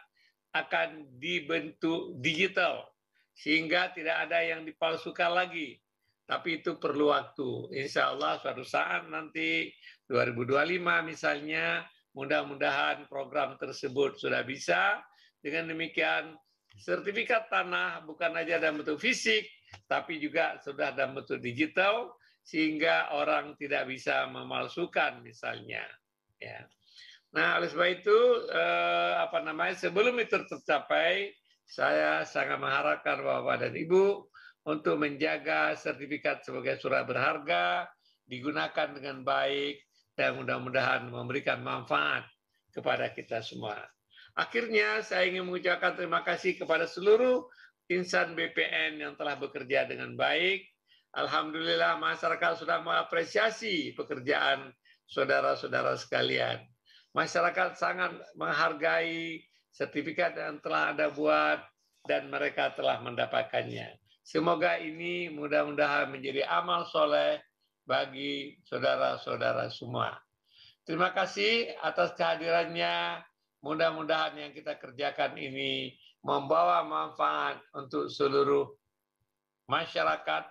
akan dibentuk digital, sehingga tidak ada yang dipalsukan lagi. Tapi itu perlu waktu. Insya Allah suatu saat nanti 2025 misalnya, mudah-mudahan program tersebut sudah bisa. Dengan demikian, sertifikat tanah bukan saja dalam bentuk fisik, tapi juga sudah dalam bentuk digital, sehingga orang tidak bisa memalsukan misalnya. Ya. Nah, oleh sebab itu, sebelum itu tercapai, saya sangat mengharapkan Bapak dan Ibu untuk menjaga sertifikat sebagai surat berharga, digunakan dengan baik, dan mudah-mudahan memberikan manfaat kepada kita semua. Akhirnya, saya ingin mengucapkan terima kasih kepada seluruh insan BPN yang telah bekerja dengan baik. Alhamdulillah, masyarakat sudah mengapresiasi pekerjaan saudara-saudara sekalian. Masyarakat sangat menghargai sertifikat yang telah Anda buat dan mereka telah mendapatkannya. Semoga ini mudah-mudahan menjadi amal soleh bagi saudara-saudara semua. Terima kasih atas kehadirannya. Mudah-mudahan yang kita kerjakan ini membawa manfaat untuk seluruh masyarakat,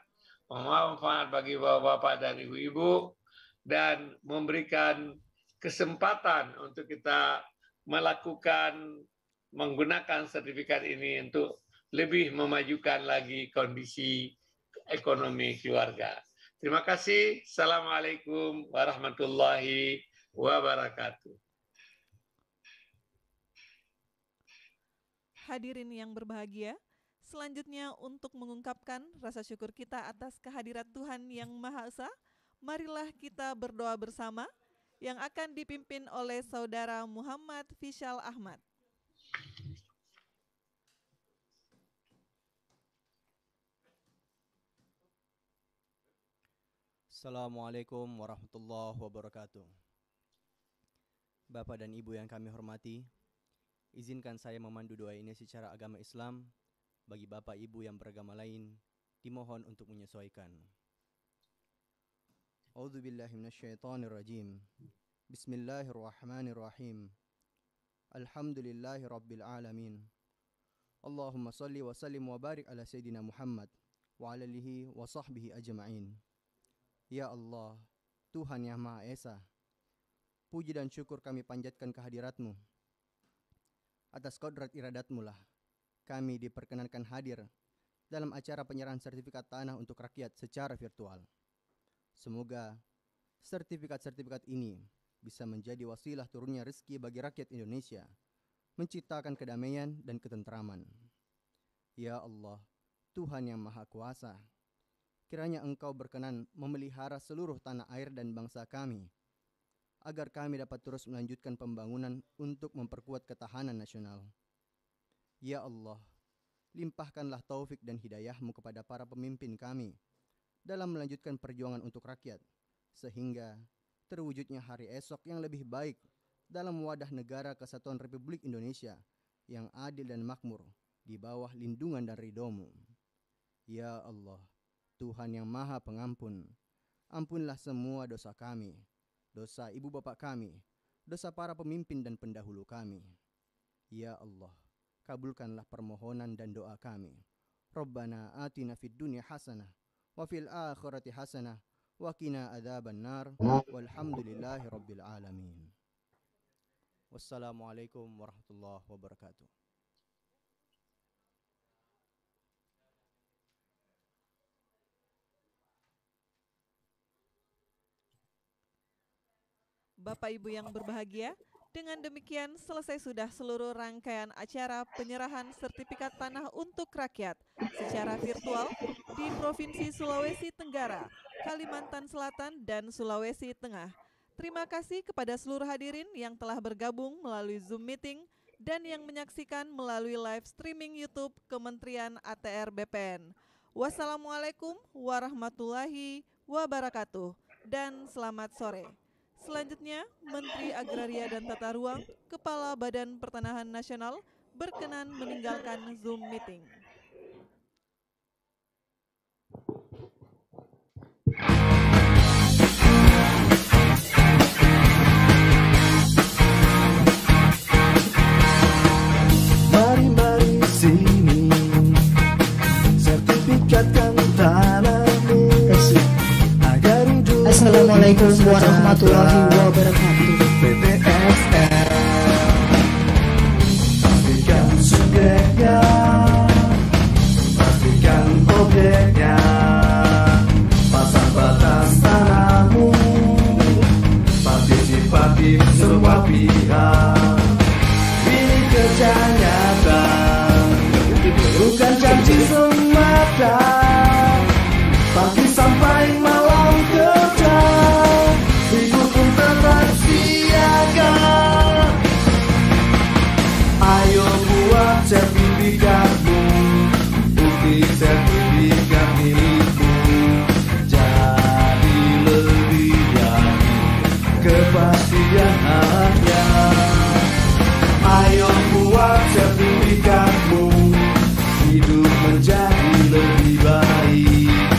membawa manfaat bagi bapak-bapak dan ibu-ibu, dan memberikan kesempatan untuk kita menggunakan sertifikat ini untuk lebih memajukan lagi kondisi ekonomi keluarga. Terima kasih. Assalamualaikum warahmatullahi wabarakatuh. Hadirin yang berbahagia, selanjutnya untuk mengungkapkan rasa syukur kita atas kehadirat Tuhan Yang Maha Esa, marilah kita berdoa bersama yang akan dipimpin oleh Saudara Muhammad Fishal Ahmad. Assalamualaikum warahmatullahi wabarakatuh. Bapak dan Ibu yang kami hormati, izinkan saya memandu doa ini secara agama Islam. Bagi Bapak Ibu yang beragama lain, dimohon untuk menyesuaikan. A'udzubillahi minasyaitonirrajim. Bismillahirrahmanirrahim. Alhamdulillahi rabbil alamin. Allahumma salli wa sallim wa barik ala Sayyidina Muhammad wa ala alihi wa sahbihi ajma'in. Ya Allah, Tuhan Yang Maha Esa, puji dan syukur kami panjatkan kehadirat-Mu. Atas kodrat iradat-Mu lah kami diperkenankan hadir dalam acara penyerahan sertifikat tanah untuk rakyat secara virtual. Semoga sertifikat-sertifikat ini bisa menjadi wasilah turunnya rezeki bagi rakyat Indonesia, menciptakan kedamaian dan ketentraman. Ya Allah, Tuhan yang Maha Kuasa, kiranya Engkau berkenan memelihara seluruh tanah air dan bangsa kami, agar kami dapat terus melanjutkan pembangunan untuk memperkuat ketahanan nasional. Ya Allah, limpahkanlah taufik dan hidayah-Mu kepada para pemimpin kami dalam melanjutkan perjuangan untuk rakyat, sehingga terwujudnya hari esok yang lebih baik dalam wadah negara kesatuan Republik Indonesia yang adil dan makmur di bawah lindungan dan ridho-Mu. Ya Allah, Tuhan yang Maha Pengampun, ampunlah semua dosa kami, dosa ibu bapak kami, dosa para pemimpin dan pendahulu kami. Ya Allah, kabulkanlah permohonan dan doa kami. Rabbana atina fid dunya hasanah wa fil akhirati hasanah wa qina adzabannar walhamdulillahi rabbil alamin. Wassalamualaikum warahmatullahi wabarakatuh. Bapak Ibu yang berbahagia, dengan demikian selesai sudah seluruh rangkaian acara penyerahan sertifikat tanah untuk rakyat secara virtual di Provinsi Sulawesi Tenggara, Kalimantan Selatan, dan Sulawesi Tengah. Terima kasih kepada seluruh hadirin yang telah bergabung melalui Zoom meeting dan yang menyaksikan melalui live streaming YouTube Kementerian ATR BPN. Wassalamualaikum warahmatullahi wabarakatuh dan selamat sore. Selanjutnya, Menteri Agraria dan Tata Ruang, Kepala Badan Pertanahan Nasional, berkenan meninggalkan Zoom meeting. Mari sini, sertifikatkan tanahmu agar hidup. Assalamualaikum warahmatullahi wabarakatuh. PPSN, pastikan subjeknya, pastikan objeknya, pasang batas tanahmu, partisipatif semua pihak. Ini kerja nyata, bukan janji semata. Pagi sampai malam kerja, ibu pun tetap siaga. Ayo buat sertifikatmu, bukti sertifikat milikmu. Jadi lebih yakin kepastian hanya. Ayo buat sertifikatmu, hidup menjadi lebih baik.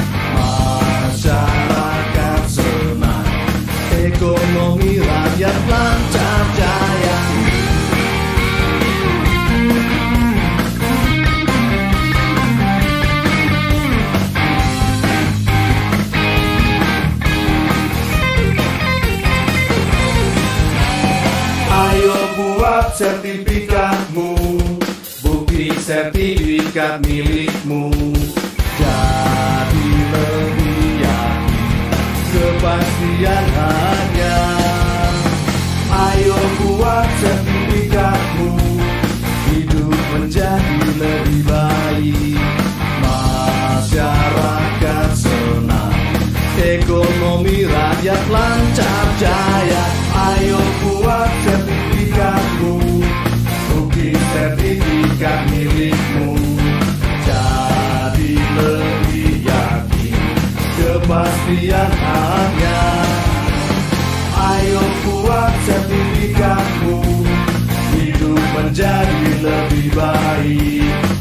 Masyarakat senang, ekonomi rakyat lancar jaya. Ayo buat sertifikatmu, bukti sertifikat milikmu. Jadi lebih yakin kepastian hanya. Ayo buat sertifikatmu, hidup menjadi lebih baik. Masyarakat senang, ekonomi rakyat lancar jaya. Ayo buat sertifikatmu, bukti sertifikat milikmu. Jadi lebih yakin kepastian hanya. Ayo buat sertifikatmu, hidup menjadi lebih baik.